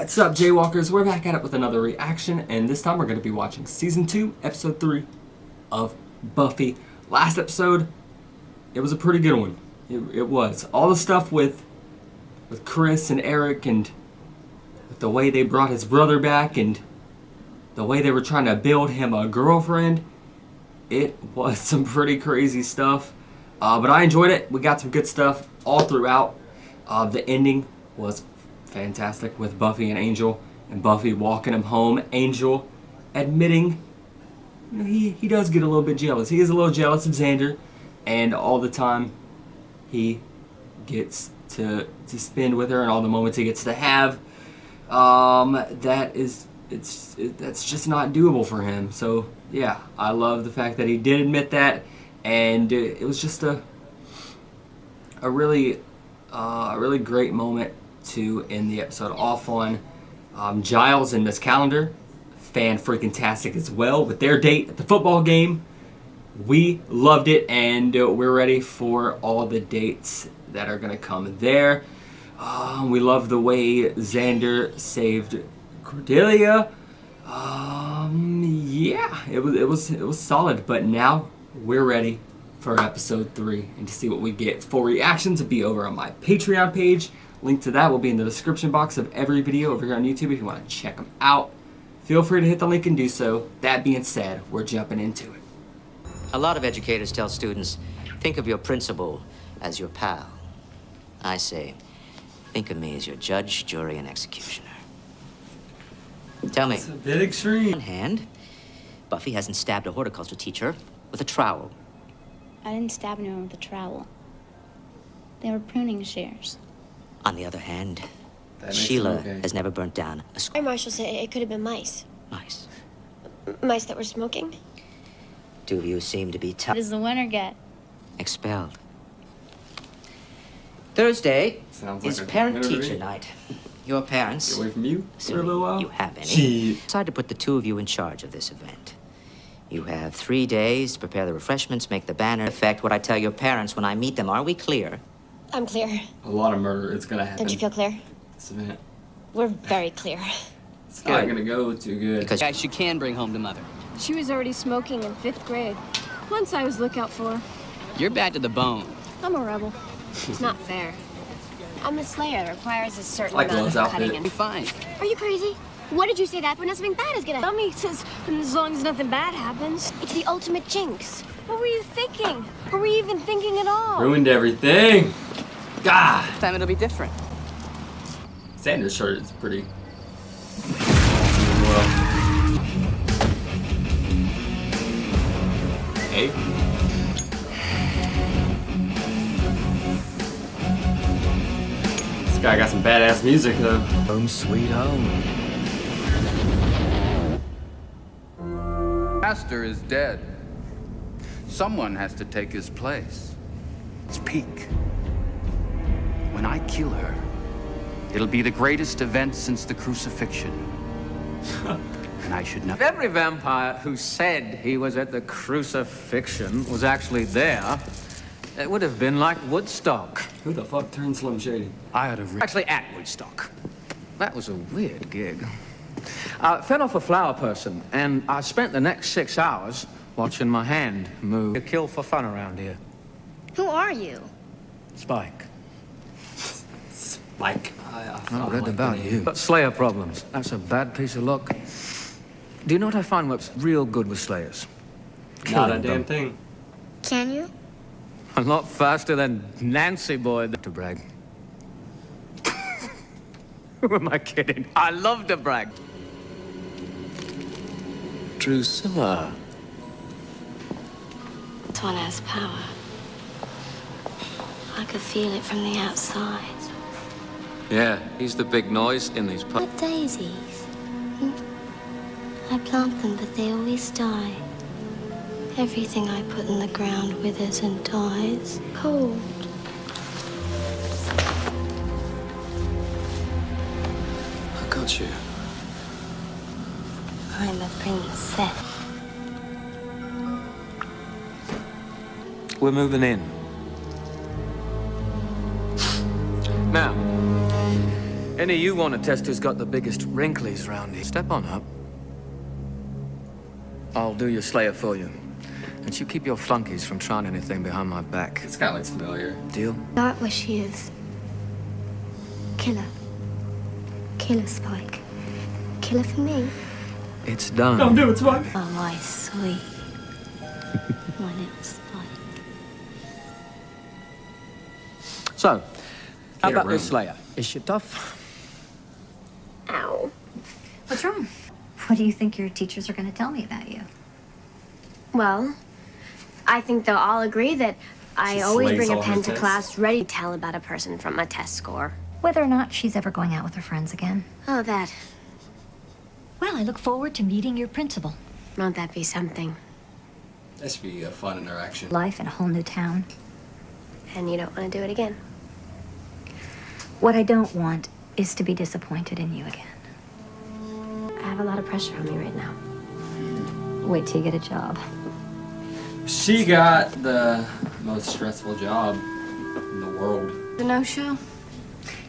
What's up, Jaywalkers? We're back at it with another reaction, and this time we're going to be watching Season 2, Episode 3 of Buffy. Last episode, it was a pretty good one. It was. All the stuff with Chris and Eric, and with the way they brought his brother back, and the way they were trying to build him a girlfriend, it was some pretty crazy stuff. But I enjoyed it. We got some good stuff all throughout. The ending was fantastic with Buffy and Angel, and Buffy walking him home. Angel admitting, you know, he does get a little bit jealous. He is a little jealous of Xander, and all the time he gets to spend with her, and all the moments he gets to have, that's just not doable for him. So yeah, I love the fact that he did admit that, and it was just a really great moment to end the episode off on. Giles and Miss Calendar, fan-freaking-tastic as well, with their date at the football game. We loved it, and we're ready for all the dates that are going to come there. We love the way Xander saved Cordelia. Yeah, it was solid, but now we're ready for episode 3 and to see what we get. Full reactions will be over on my Patreon page. Link to that will be in the description box of every video over here on YouTube if you want to check them out. Feel free to hit the link and do so. That being said, we're jumping into it. A lot of educators tell students, think of your principal as your pal. I say, think of me as your judge, jury, and executioner. Tell me. It's a bit extreme. On one hand, Buffy hasn't stabbed a horticulture teacher with a trowel. I didn't stab anyone with a trowel. They were pruning shears. On the other hand, Sheila has never burnt down a school. Our marshal said it could have been mice. Mice. Mice that were smoking? Two of you seem to be What does the winner get? expelled. Thursday Sounds is like a parent-teacher winner to me. night. Your parents, Get away from you for a assuming little while. you have any, Gee. decided to put the two of you in charge of this event. You have 3 days to prepare the refreshments, make the banner. Affect what I tell your parents when I meet them. Are we clear? I'm clear. A lot of murder is gonna happen. Don't you feel clear? This event. We're very clear. It's not gonna go too good. Because Guys, you can bring home to mother. She was already smoking in 5th grade. Once I was lookout for her. You're bad to the bone. I'm a rebel. It's not fair. I'm a slayer. It requires a certain Like amount Love's of outfit. cutting Be and... fine. Are you crazy? What did you say that for? Nothing bad is gonna happen? Mommy says as long as nothing bad happens. It's the ultimate jinx. What were you thinking? Were we even thinking at all? Ruined everything. God. This time it'll be different. Xander's shirt is pretty awesome as well. Hey. This guy got some badass music though. Home sweet home. Master is dead. Someone has to take his place. It's peak. When I kill her, it'll be the greatest event since the crucifixion. And I should know. If every vampire who said he was at the crucifixion was actually there, it would have been like Woodstock. Who the fuck turned Slim Shady? I ought to. Actually, at Woodstock. That was a weird gig. I fed off a flower person, and I spent the next 6 hours watching my hand move. A kill for fun around here. Who are you? Spike. Like, I read about you. Got Slayer problems. That's a bad piece of luck. Do you know what I find what's real good with Slayers? Not a Killing damn them. thing. Can you? A lot faster than Nancy boy to brag. Who am I kidding? I love to brag. Drusilla. This one has power. I could feel it from the outside. Yeah, he's the big noise in these pubs. What daisies? I plant them, but they always die. Everything I put in the ground withers and dies. Cold. I got you. I'm a princess. We're moving in. Now, Any of you want to test who's got the biggest wrinklies round here? Step on up. I'll do your Slayer for you. And you keep your flunkies from trying anything behind my back. This guy looks familiar. Deal? Not where she is. Killer. Killer, Spike. Killer for me. It's done. Don't do it, Spike. Oh, my sweet. My little Spike. So, how Get a about this room. Slayer? Is she tough? Ow. What's wrong? What do you think your teachers are going to tell me about you? Well, I think they'll all agree that I She always slays bring a all her pen to tests. class ready to tell about a person from a test score. Whether or not she's ever going out with her friends again. Oh, that. Well, I look forward to meeting your principal. Won't that be something? That should be a fun interaction. Life in a whole new town. And you don't want to do it again? What I don't want is to be disappointed in you again. I have a lot of pressure on me right now. Wait till you get a job. She got the most stressful job in the world. The no-show?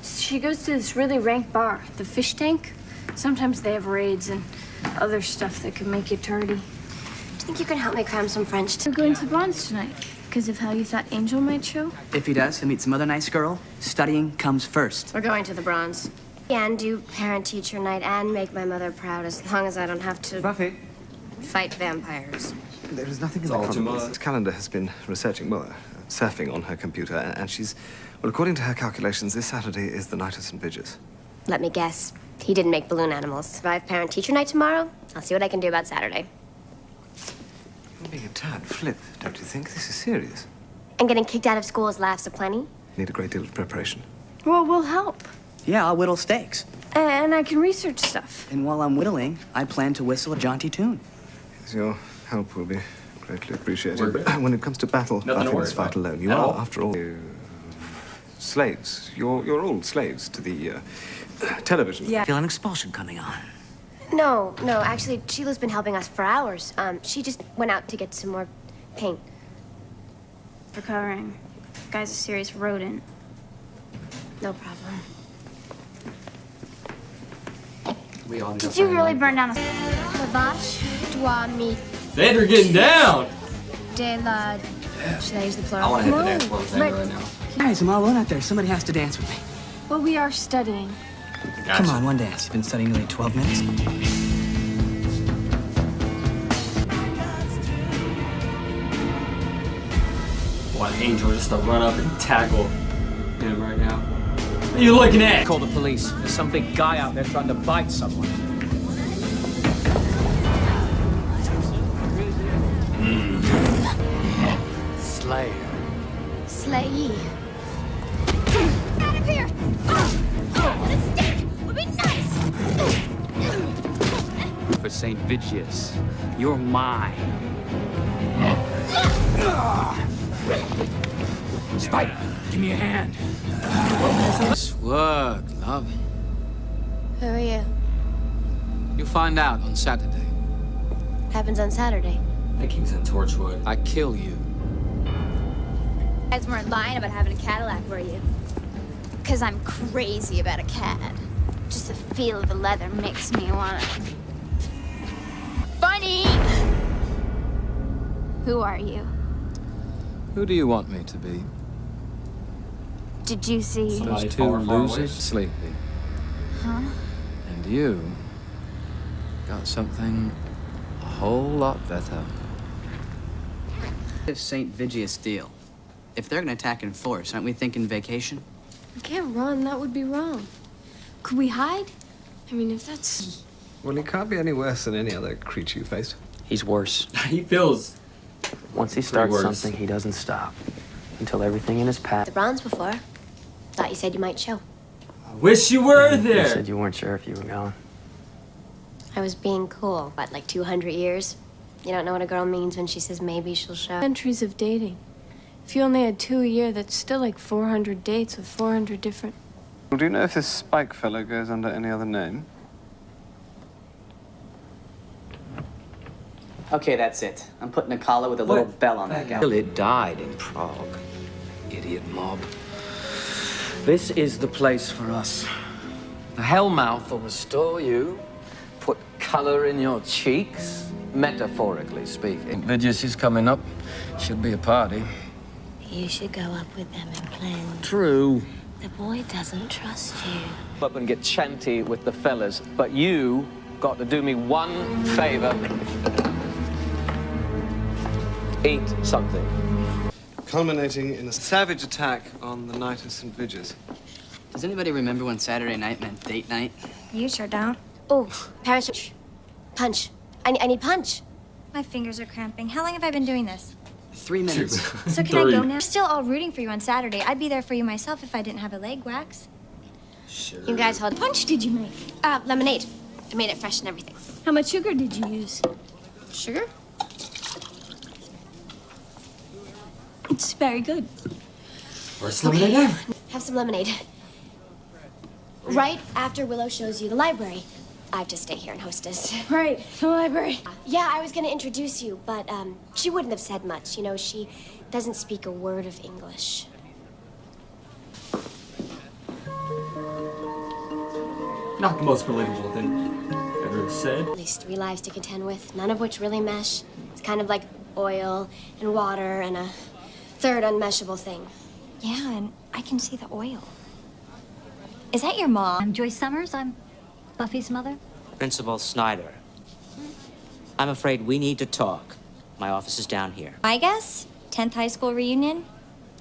She goes to this really rank bar, the Fish Tank. Sometimes they have raids and other stuff that can make you tardy. Do you think you can help me cram some French? We're going to the Bronze tonight because of how you thought Angel might show. If he does, he'll meet some other nice girl. Studying comes first. We're going to the Bronze. And do parent-teacher night and make my mother proud as long as I don't have to Buffy, fight vampires. there is nothing in It's the all too calendar. much. This calendar has been researching, well, surfing on her computer, and she's, well, according to her calculations, this Saturday is the night of St. Vitus. Let me guess. He didn't make balloon animals. If I have parent-teacher night tomorrow, I'll see what I can do about Saturday. You're being a tad flip, don't you think? This is serious. And getting kicked out of school is laughs aplenty. Need a great deal of preparation. Well, we'll help. Yeah, I'll whittle steaks. And I can research stuff. And while I'm whittling, I plan to whistle a jaunty tune. Yes, your help will be greatly appreciated. We're But good. when it comes to battle, Nothing to I think worry it's fight about. alone. You At are, all. after all, slaves. You're all slaves to the television. I feel an expulsion coming on. No, actually, Sheila's been helping us for hours. She just went out to get some more paint. Recovering. Guy's a serious rodent. No problem. We all Did you really burn down a... La vache doit me Xander getting down! de la... Should I use the I plural? want to hit the No, dance floor with Xander right now. Guys, I'm all alone out there. Somebody has to dance with me. Well, we are studying. Gotcha. Come on, one dance. You've been studying nearly 12 minutes. Want Angel just to run up and tackle him right now. What are you looking at? Call the police. There's some big guy out there trying to bite someone. Slayer. Slay. Out of here! The stick would be nice! For St. Vitus, you're mine. Spike, give me a hand. Nice work, love. Who are you? You'll find out on Saturday. Happens on Saturday. I think he's in Torchwood. I kill you. You guys weren't lying about having a Cadillac, were you? Because I'm crazy about a cad. Just the feel of the leather makes me want to... Bunny! Who are you? Who do you want me to be? Did you see... Somebody Those two far, far away. losers sleeping. Huh? And you got something a whole lot better. If St. Vitus deal. If they're gonna attack in force, aren't we thinking vacation? We can't run. That would be wrong. Could we hide? I mean, if that's... Well, he can't be any worse than any other creature you faced. He's worse. He feels Once he starts worse. something, he doesn't stop. Until everything in his path... The Bronze before. Thought you said you might show. I wish you were You there. said you weren't sure if you were going. I was being cool. What, like 200 years? You don't know what a girl means when she says maybe she'll show. Centuries of dating. If you only had 2 a year, that's still like 400 dates with 400 different... Well, do you know if this Spike fellow goes under any other name? Okay, that's it. I'm putting a collar with a little bell on that guy. Till it died in Prague. Idiot mob. This is the place for us. The Hellmouth will restore you, put color in your cheeks, metaphorically speaking. Vigius is coming up. Should be a party. You should go up with them and cleanse. True. The boy doesn't trust you. Up and get chanty with the fellas, but you got to do me one favor. Eat something. Culminating in a savage attack on the night of St. Vigius. Does anybody remember when Saturday night meant date night? You sure don't. Oh, parachute. Punch. I need punch. My fingers are cramping. How long have I been doing this? 3 minutes. So can I go now? We're still all rooting for you on Saturday. I'd be there for you myself if I didn't have a leg wax. Sure. You guys hold. Punch did you make? Lemonade. I made it fresh and everything. How much sugar did you use? Sugar? It's very good. Worst lemonade ever. Have some lemonade. Right after Willow shows you the library. I have to stay here and hostess. Right, the library. Yeah, I was gonna introduce you, but she wouldn't have said much. You know, she doesn't speak a word of English. Not the most believable thing ever said. At least 3 lives to contend with, none of which really mesh. It's kind of like oil and water and a third unmeshable thing. Yeah, and I can see the oil. Is that your mom? I'm Joyce Summers. I'm Buffy's mother. Principal Snyder. I'm afraid we need to talk. My office is down here. I guess 10th high school reunion.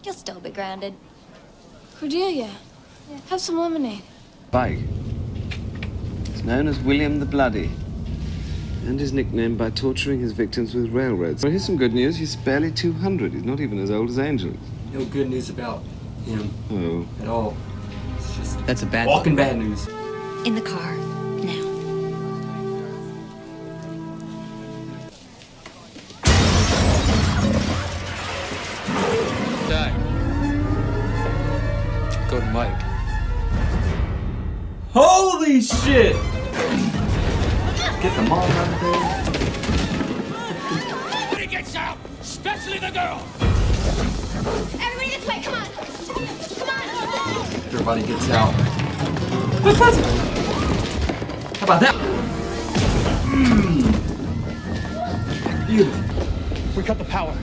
You'll still be grounded. Cordelia, have some lemonade. Spike. He's known as William the Bloody, and is nicknamed by torturing his victims with railroads. Well, here's some good news. He's barely 200. He's not even as old as Angel. No good news about him Oh. at all. It's just That's a bad walking bad news. In the car, now. Dad. Good Mike. Holy shit! Get the mom out of there. Everybody gets out, especially the girl. Everybody this way, come on. Come on. Everybody gets out. What? How about that? Beautiful. We cut the power.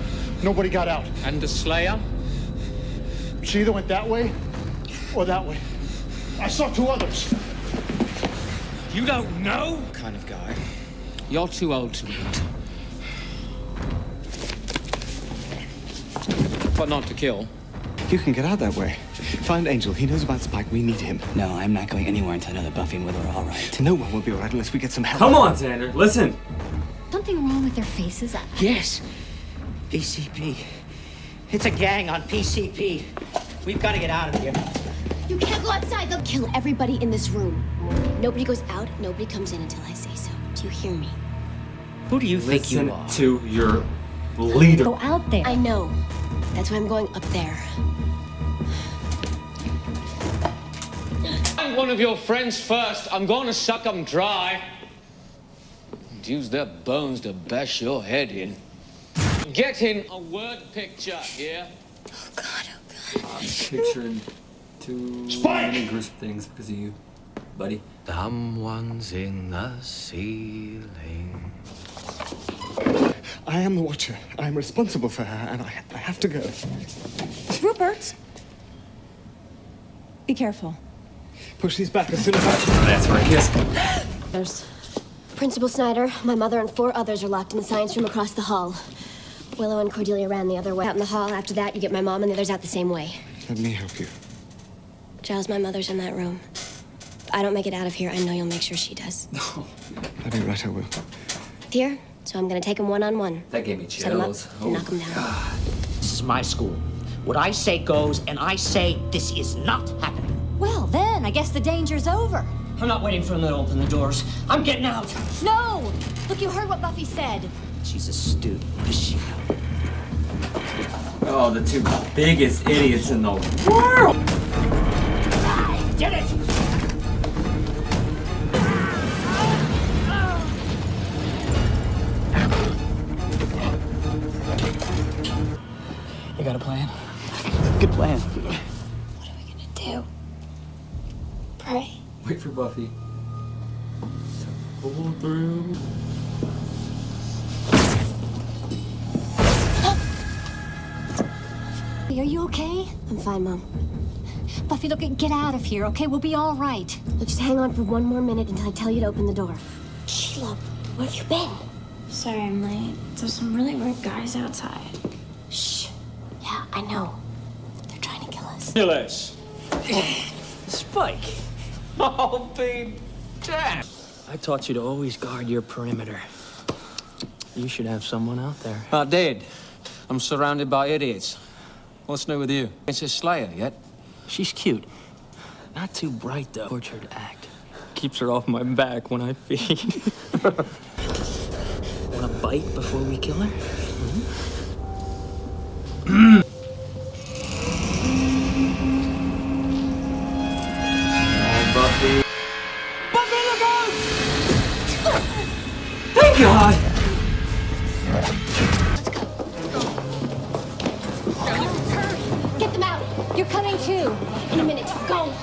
Nobody got out. And the Slayer? She either went that way or that way. I saw 2 others. You don't know? Kind of guy. You're too old to eat. But not to kill. You can get out that way. Find Angel. He knows about Spike. We need him. No, I'm not going anywhere until I know that Buffy and Willow are all right. No one will be all right unless we get some help. Come on, Xander. Listen. Something wrong with their faces? Yes. PCP. It's a gang on PCP. We've got to get out of here. You can't go outside. They'll kill everybody in this room. Nobody goes out. Nobody comes in until I say so. Do you hear me? Who do you think you Listen are? to your leader. Go out there. I know. That's why I'm going up there. Find one of your friends first. I'm going to suck them dry. And use their bones to bash your head in. Get in a word picture, yeah? Oh, God, oh, God. I'm picturing too many gruesome things because of you, buddy. Someone's in the ceiling. I am the Watcher. I am responsible for her, and I have to go. Rupert! Be careful. Push these back as soon as I... That's for a kiss. There's Principal Snyder, my mother, and 4 others are locked in the science room across the hall. Willow and Cordelia ran the other way. Out in the hall, after that, you get my mom and the others out the same way. Let me help you. Giles, my mother's in that room. If I don't make it out of here, I know you'll make sure she does. I'll be right, I will. Here, so I'm gonna take him one-on-one. That gave me Set him up chills. and knock him down. This is my school. What I say goes, and I say this is not happening. Well, then, I guess the danger's over. I'm not waiting for them to open the doors. I'm getting out. No! Look, you heard what Buffy said. She's a student. What does she know? Oh, the 2 biggest idiots in the world. Get it! You got a plan? Good plan. What are we gonna do? Pray. Wait for Buffy to pull through. Are you okay? I'm fine, Mom. Buffy, look, get out of here, okay? We'll be all right. Look, just hang on for one more minute until I tell you to open the door. Sheila, where have you been? Sorry I'm late. There's some really weird guys outside. Shh. Yeah, I know. They're trying to kill us. Kill us. Spike. Oh, be damn. I taught you to always guard your perimeter. You should have someone out there. I did. I'm surrounded by idiots. What's new with you? It's a Slayer yet? She's cute. Not too bright, though. Tortured act. Keeps her off my back when I feed. Want a bite before we kill her? Oh, Buffy. Buffy, look out! Thank God! Get them out! You're coming too! In a minute. Go!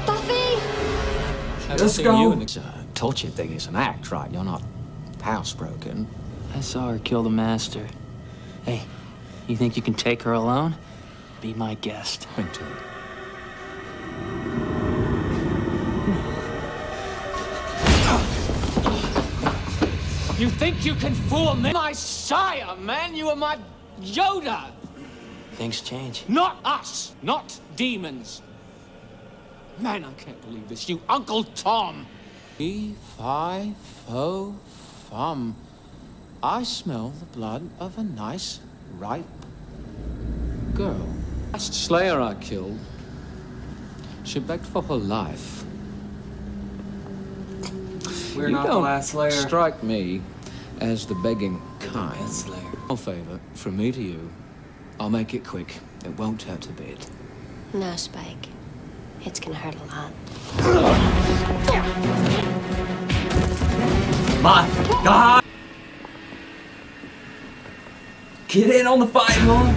Buffy! Let's go. Torture thing is an act, right? You're not housebroken. I saw her kill the master. Hey, you think you can take her alone? Be my guest. Into You think you can fool me? My sire, man. You are my Yoda. Things change. Not us. Not demons. Man, I can't believe this. You Uncle Tom. Fum. I smell the blood of a nice, ripe girl. Last Slayer I killed, she begged for her life. We're You not the don't last Slayer. strike me as the begging kind. best Slayer. No favor from me to you. I'll make it quick. It won't hurt a bit. No, Spike. It's gonna hurt a lot. My God! Get in on the fight, Mom!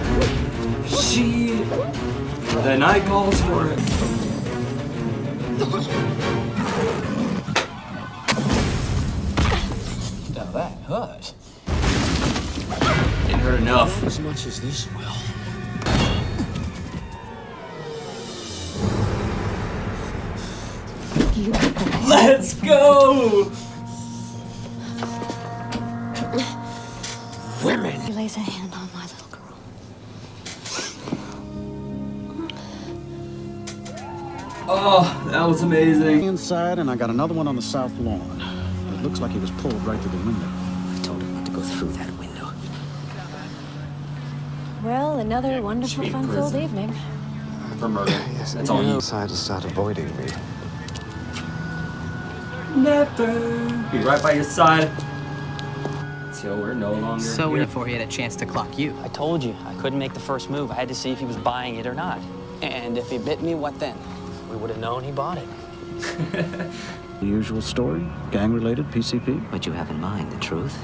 The night calls for it. Now that hurt. Didn't hurt enough. Not as much as this will. Let's go! Women! He lays a hand on my little girl. Oh, that was amazing. Inside, and I got another one on the south lawn. It looks like he was pulled right through the window. I told him not to go through that window. Well, another wonderful, Cheap fun-filled prison. evening. For murder. Yes, That's all you. decided to start avoiding me. Never be right by your side. Till we're no longer So here. before he had a chance to clock you. I told you, I couldn't make the first move. I had to see if he was buying it or not. And if he bit me, what then? We would have known he bought it. The usual story? Gang-related, PCP? What you have in mind, the truth?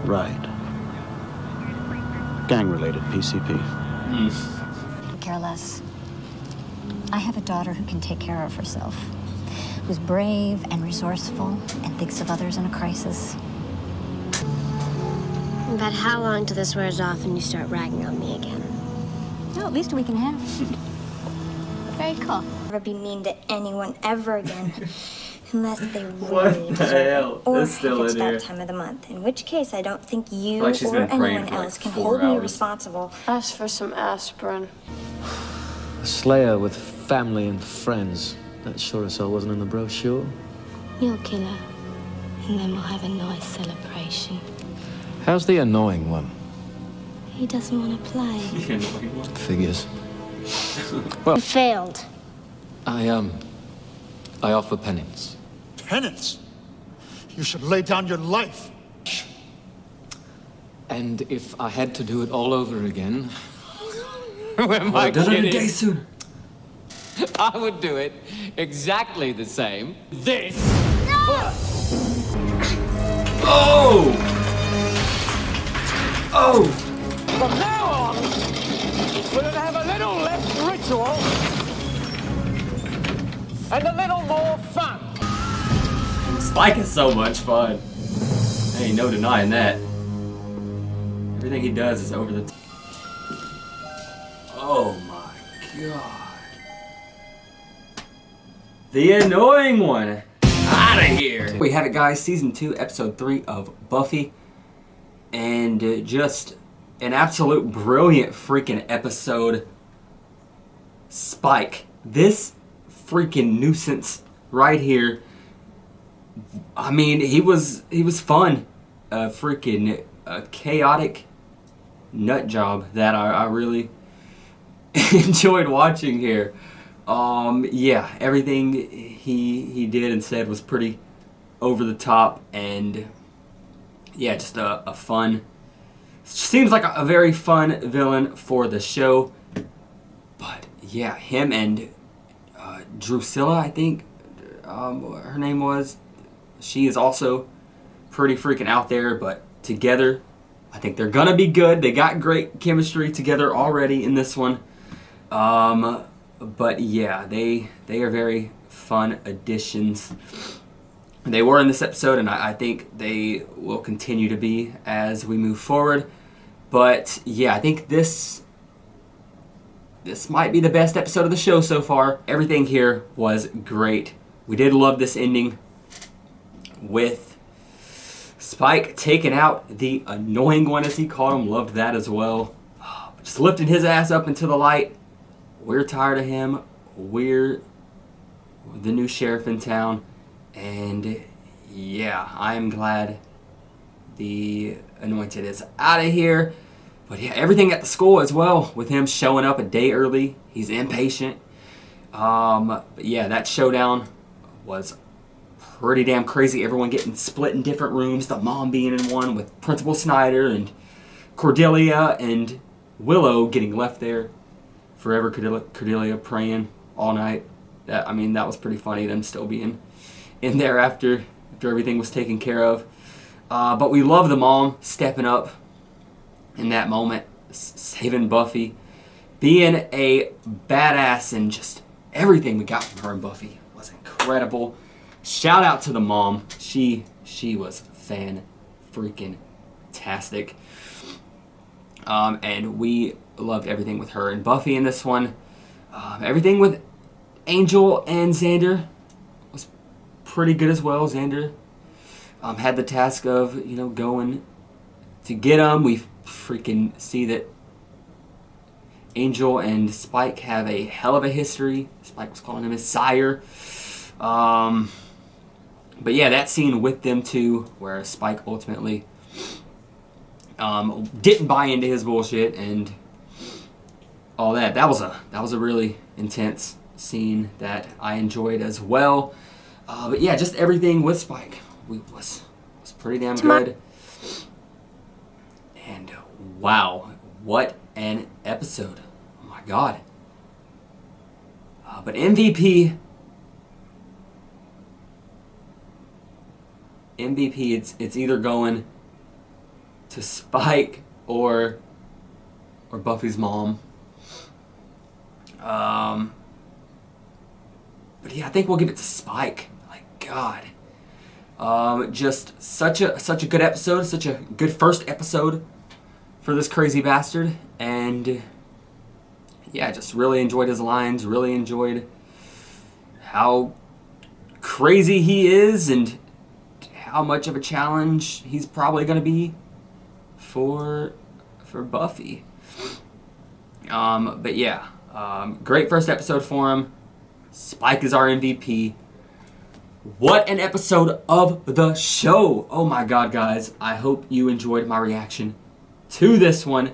Right. Gang-related, PCP. I don't care less. I have a daughter who can take care of herself, who's brave and resourceful and thinks of others in a crisis. About how long till this wears off and you start ragging on me again? No, at least a week and a half. Very cool. Never be mean to anyone ever again. Unless they What really the deserve hell? it. Or It's still if it's in that here. time of the month. In which case, I don't think you Like she's or been praying anyone for, like, else can 4 hold me hours. responsible. Ask for some aspirin. A Slayer with family and friends. That sure as hell wasn't in the brochure. You'll kill her, and then we'll have a nice celebration. How's the annoying one? He doesn't want to play. Figures. You failed. I offer penance. Penance? You should lay down your life. And if I had to do it all over again, who am I I've done it a day kidding? sooner. I would do it exactly the same. This. Oh! Oh! From now on, we're gonna have a little less ritual and a little more fun. Spike is so much fun. Ain't no denying that. Everything he does is over the top. Oh my god. The annoying one. Out of here. We have it, guys. Season 2, episode 3 of Buffy. And just an absolute brilliant freaking episode. Spike. This freaking nuisance right here. I mean, he was fun. Freaking chaotic nut job that I really enjoyed watching here. Yeah, everything he did and said was pretty over the top, and yeah, just a fun, seems like a very fun villain for the show. But yeah, him and Drusilla, I think her name was, she is also pretty freaking out there, but together I think they're gonna be good. They got great chemistry together already in this one. But yeah, they are very fun additions. They were in this episode, and I think they will continue to be as we move forward. But yeah, I think this might be the best episode of the show so far. Everything here was great. We did love this ending with Spike taking out the annoying one, as he called him. Loved that as well. Just lifting his ass up into the light. We're tired of him. We're the new sheriff in town. And yeah, I'm glad the Anointed is out of here. But yeah, everything at the school as well, with him showing up a day early. He's impatient. But yeah, that showdown was pretty damn crazy. Everyone getting split in different rooms. The mom being in one with Principal Snyder, and Cordelia and Willow getting left there. Forever Cordelia praying all night. That was pretty funny, them still being in there after everything was taken care of. But we love the mom stepping up in that moment, saving Buffy, being a badass, and just everything we got from her and Buffy was incredible. Shout out to the mom. She was fan-freaking-tastic. And we loved everything with her and Buffy in this one. Everything with Angel and Xander was pretty good as well. Xander had the task of, going to get him. We freaking see that Angel and Spike have a hell of a history. Spike was calling him his sire. But yeah, that scene with them two, where Spike ultimately didn't buy into his bullshit and all that. That was a really intense scene that I enjoyed as well. But yeah, just everything with Spike was pretty damn good. And wow, what an episode! Oh my god. But MVP, it's either going to Spike or Buffy's mom. But yeah, I think we'll give it to Spike. Like, God. Just such a good episode, such a good first episode for this crazy bastard. And yeah, just really enjoyed his lines, really enjoyed how crazy he is and how much of a challenge he's probably going to be for Buffy. But yeah, great first episode for him. Spike is our MVP. What an episode of the show. Oh my god, guys. I hope you enjoyed my reaction to this one.